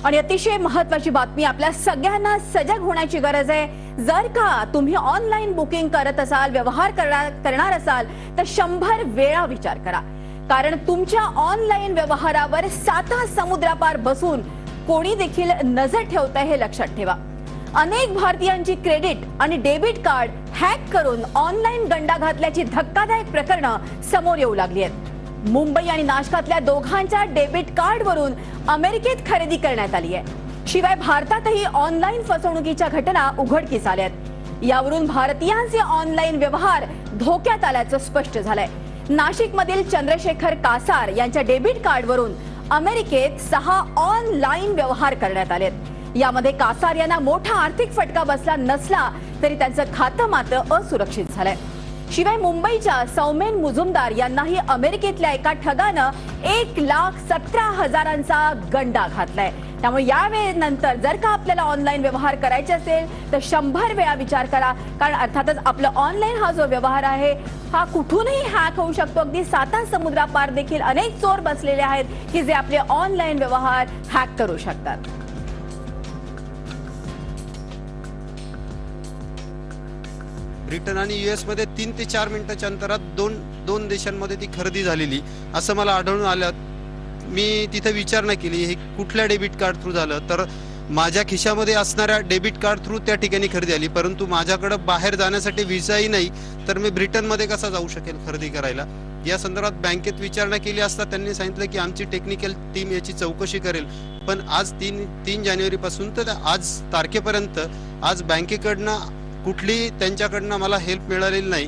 आणि अतिशय महत्त्वाची बातमी, आपल्या सगळ्यांना सजग होण्याची गरज आहे। जर का तुम्ही ऑनलाईन बुकिंग करत असाल, व्यवहार करणार असाल तर 100 वेळा विचार करा, कारण तुमच्या ऑनलाईन व्यवहारावर 7 समुद्रापार बसून कोणी देखील नजर ठेवतंय हे लक्षात ठेवा। अनेक भारतीयांची क्रेडिट आणि डेबिट कार्ड हॅक करून ऑनलाईन गंडा घातल्याची धक्कादायक प्रकरणं समोर येऊ लागली आहेत। मुंबई आणि नाशकातल्या दोघांच्या डेबिट कार्डवरून अमेरिकेत खरेदी करण्यात आली आहे। शिवाय भारतातही ऑनलाईन फसवणुकीच्या घटना उघडकीस आल्या आहेत। यावरून भारतीयांचे ऑनलाईन व्यवहार धोक्यात आल्याचं स्पष्ट झालंय। नाशिकमधील चंद्रशेखर कासार यांच्या डेबिट कार्डवरून अमेरिकेत 6 ऑनलाईन व्यवहार करण्यात आलेत। यामध्ये कासार यांना मोठा आर्थिक फटका बसला नसला तरी त्यांचं खातं मात्र असुरक्षित झालंय। शिवाय मुंबईच्या सौमेन मुजुमदार यांनाही अमेरिकेतल्या एका ठगानं 1,17,000चा गंडा घातलाय। त्यामुळे या वेळेनंतर जर का आपल्याला ऑनलाईन व्यवहार करायचे असेल तर 100 वेळा विचार करा, कारण अर्थातच आपलं ऑनलाईन हा जो व्यवहार आहे हा कुठूनही हॅक होऊ शकतो। अगदी 7 समुद्रापार देखील अनेक चोर बसलेले आहेत की जे आपले ऑनलाईन व्यवहार हॅक करू शकतात। ब्रिटन आणि यूएस मध्ये 3 ते 4 मिनिटाच्या अंतरात दोन देशांमध्ये ती खरेदी झालेली असं मला आढळून आलं। मी तिथे विचारणा केली हे कुठल्या डेबिट कार्ड थ्रू झालं, तर माझ्या खिशामध्ये असणाऱ्या डेबिट कार्ड थ्रू त्या ठिकाणी खरेदी आली, परंतु माझ्याकडे बाहेर जाण्यासाठी व्हिसाही नाही, तर मी ब्रिटनमध्ये कसा जाऊ शकेल खरेदी करायला। या संदर्भात बँकेत विचारणा केली असता त्यांनी सांगितलं की आमची टेक्निकल टीम याची चौकशी करेल, पण आज 3 जानेवारीपासून तर आज तारखेपर्यंत आज बँकेकडनं कुठली त्यांच्याकडनं मला हेल्प मिळालेली नाही।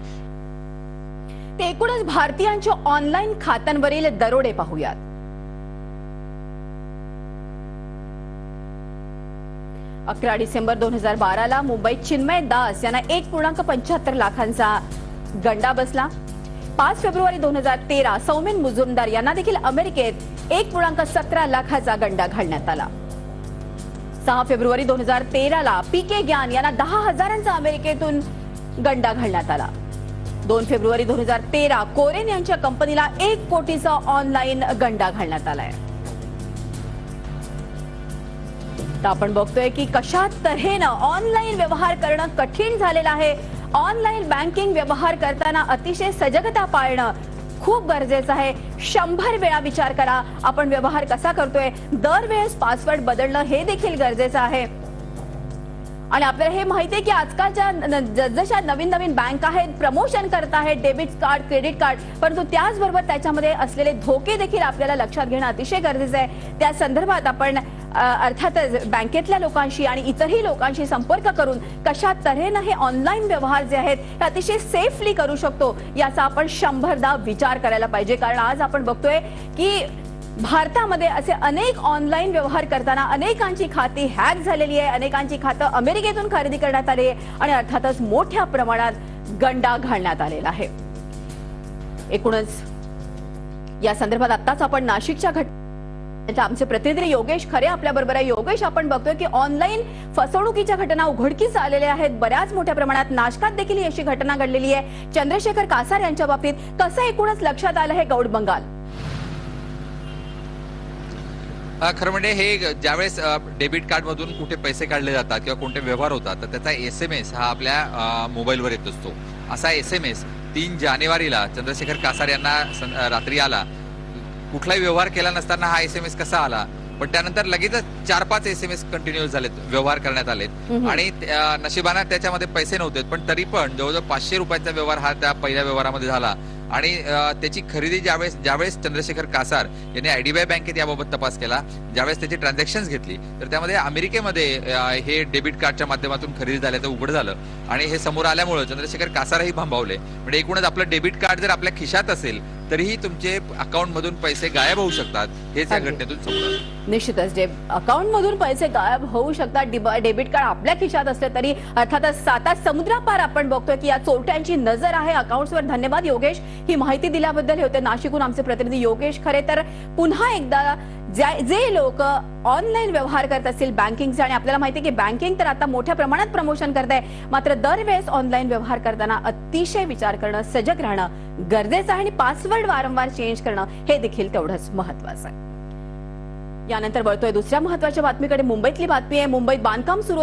ते एकूणच भारतीयांच्या ऑनलाईन खात्यांवरील दरोडे पाहूयात। 11 डिसेंबर 2012ला मुंबईत चिन्मय दास यांना 1.75 लाखांचा गंडा बसला। 5 फेब्रुवारी 2013 सौमेन मुजुमदार यांना देखील अमेरिकेत 1.17 लाखाचा गंडा घालण्यात आला। 6 फेब्रुवारी 2013ला पीके ज्ञान यांना 10,000चा अमेरिकेतून गंडा घालण्यात आला। 2 फेब्रुवारी 2013 कोरेन यांच्या कंपनीला 1 कोटीचा ऑनलाईन गंडा घालण्यात आलाय। तर आपण बघतोय की कशा तऱ्हेनं ऑनलाईन व्यवहार करणं कठीण झालेलं आहे। ऑनलाईन बँकिंग व्यवहार करताना अतिशय सजगता पाळणं खूप गरजेचं आहे। 100 वेळा विचार करा आपण व्यवहार कसा करतोय, दरवेळेस पासवर्ड बदलणं हे देखील गरजेचं आहे। आणि आपल्याला हे माहिती आहे की आजकालच्या जशा नवीन बँक आहेत प्रमोशन करत आहेत डेबिट कार्ड, क्रेडिट कार्ड, परंतु त्याचबरोबर त्याच्यामध्ये असलेले धोके देखील आपल्याला लक्षात घेणं अतिशय गरजेचं आहे। त्या संदर्भात आपण अर्थातच बँकेतल्या लोकांशी आणि इतरही लोकांशी संपर्क करून कशा तऱ्हेनं हे ऑनलाईन व्यवहार जे आहेत हे अतिशय सेफली करू शकतो याचा आपण 100दा विचार करायला पाहिजे। कारण आज आपण बघतोय की भारतामध्ये असे अनेक ऑनलाईन व्यवहार करताना अनेकांची खाती हॅक झालेली आहे, अनेकांची खातं अमेरिकेतून खरेदी करण्यात आली आहे आणि अर्थातच मोठ्या प्रमाणात गंडा घालण्यात आलेला आहे। एकूणच या संदर्भात आताच आपण नाशिकच्या आमचे प्रतिनिधी योगेश खरे आपल्या बरोबर आहे। योगेश, आपण बघतोय की ऑनलाईन फसवणुकीच्या घटना उघडकीस आलेल्या आहेत, बऱ्याच मोठ्या प्रमाणात नाशकात देखील अशी घटना घडलेली आहे। चंद्रशेखर कासार यांच्या बाबतीत कसं एकूणच लक्षात आलं हे गौड बंगाल? खरं म्हणजे हे ज्यावेळेस डेबिट कार्ड मधून कुठे पैसे काढले जातात किंवा कोणते व्यवहार होतात तर त्याचा SMS हा आपल्या मोबाईलवर येत असतो। असा SMS 3 जानेवारीला चंद्रशेखर कासार यांना रात्री आला। कुठलाही व्यवहार केला नसताना हा SMS कसा आला, पण त्यानंतर लगेचच 4-5 SMS कंटिन्यूअस झालेत, व्यवहार करण्यात आलेत आणि नशिबाने त्याच्यामध्ये पैसे नव्हते, पण तरी पण जवळजवळ 500 रुपयाचा व्यवहार हा त्या पहिल्या व्यवहारामध्ये झाला। आणि त्याची खरेदी ज्यावेळेस चंद्रशेखर कासार यांनी IDBI बँकेत याबाबत तपास केला, ज्यावेळेस त्याची ट्रान्झॅक्शन्स घेतली तर त्यामध्ये अमेरिकेमध्ये हे डेबिट कार्डच्या माध्यमातून खरेदी झाल्याचं उघड झालं आणि हे समोर आल्यामुळे चंद्रशेखर कासारही भांबावले। म्हणजे एकूणच आपलं डेबिट कार्ड जर आपल्या खिशात असेल तरीही तुमचे अकाउंट मधून पैसे गायब होऊ शकतात, हेच या घटनेतून समोर आलं। निश्चितच अकाउंट मधून पैसे गायब होऊ शकतात, डेबिट कार्ड आपल्या खिशात असलं तरी अर्थातच 7 समुद्रापार आपण बघतोय की या चोरट्यांची नजर आहे अकाउंट्सवर। धन्यवाद योगेश, ही माहिती दिल्याबद्दल। होते नाशिकहून आमचे प्रतिनिधी योगेश खरे। तर पुन्हा एकदा जे लोक ऑनलाईन व्यवहार करत असतील बँकिंगचे, आणि आपल्याला माहिती आहे की बँकिंग तर आता मोठ्या प्रमाणात प्रमोशन करत आहे, मात्र दरवेळेस ऑनलाईन व्यवहार करताना अतिशय विचार करणं, सजग राहणं गरजेचं आहे आणि पासवर्ड वारंवार चेंज करणं हे देखील तेवढंच महत्त्वाचं आहे। यानंतर वळतोय दुसऱ्या महत्त्वाच्या बातमीकडे. मुंबईतली बातमी आहे. मुंबईत बांधकाम सुरू